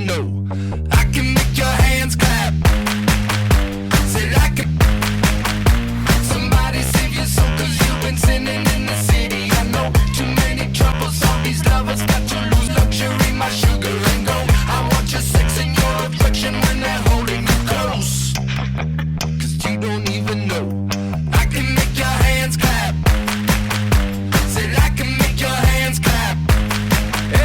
know. I can make your hands clap. Said I can. Somebody save your soul, cause you've been sinning in the city. I know too many troubles, all these lovers got to lose luxury, my sugar and gold. I want your sex and your affection when they're holding you close. Cause you don't even know. I can make your hands clap. Said I can make your hands clap.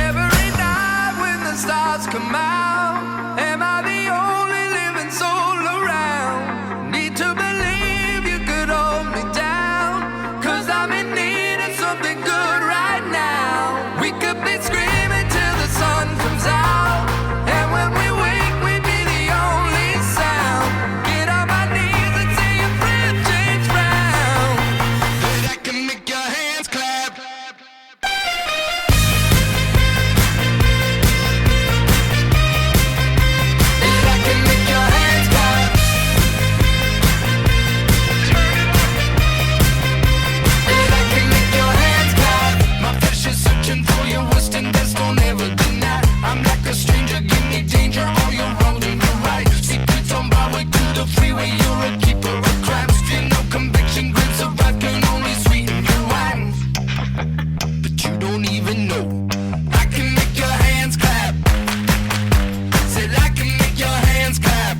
Every night when the stars come out, am I the only living soul around? Need to believe you could hold me down, cause I'm in need of something good right now. We could be screaming till the sun comes out, and when we wake we'd be the only sound. Get on my knees and say your friend James Brown. But I can make your hands clap. And I can make your hands clap. And I can make your hands clap. My flesh is searching for your worst and best, don't ever deny. I'm like a stranger, give me danger, all you're wrong and you're right. Secrets on my way to the freeway, you're a keeper of crimes. Feel no conviction, grapes of wrath can only sweeten your wine. But you don't even know. I can make your hands clap. Said I can make your hands clap.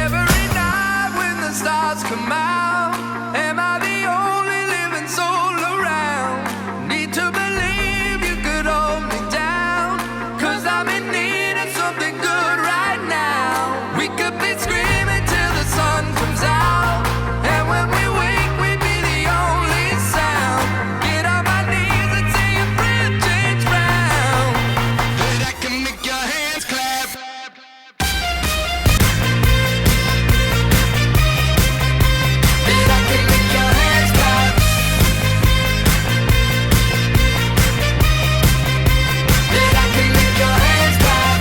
Every night when the stars come out, am I the only living soul around? Need to believe you could hold me down, cause I'm in need of something good right now. We could be screaming till the sun comes out, and when we wake we'd be the only sound. Get on my knees and say your friend James Brown. But I can make your hands clap. But I can make your hands clap. But I can make your hands clap.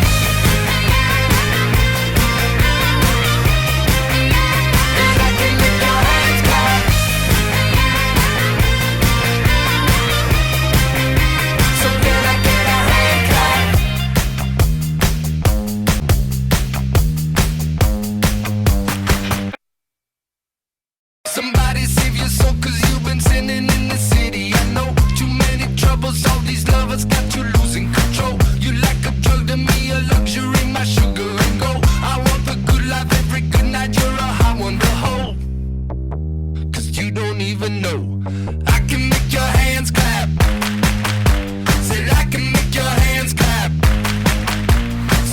But I can make your hands clap. So can I get a hand clap? Somebody save your soul, cause you've been sinning in the city. I know too many troubles, all these lovers got you losing control. You like a drug to me, a luxury, my sugar and gold. I want the good life every good night, you're a high one to hold. Cause you don't even know. I can make your hands clap. Said I can make your hands clap.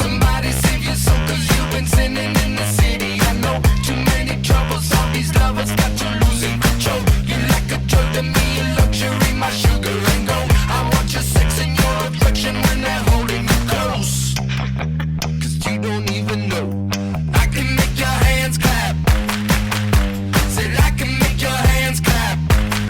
Somebody save your soul, cause you've been sinning in the city. I know too many troubles, all these lovers got you losing control. You like a drug to me, a luxury, my sugar and gold. I want your sex and your affection when they're holding you close. Cause you don't even know. I can make your hands clap. Said I can make your hands clap.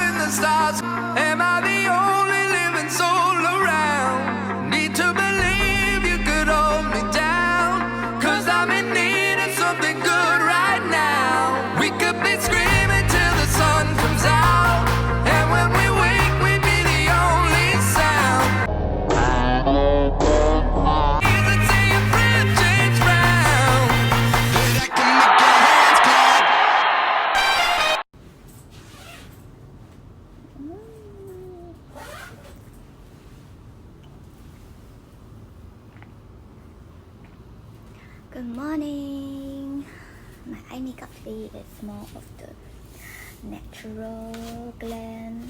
In the stars, am I the only living soul around? Need to believe you could hold me down, cause I'm in need of something good right now. We could be screaming till the sun comes out, and when we wake we'd be the only sound. Here's a say your friend James Brown. But I can make your hands clap. Good morning. My iced coffee is more of the natural blend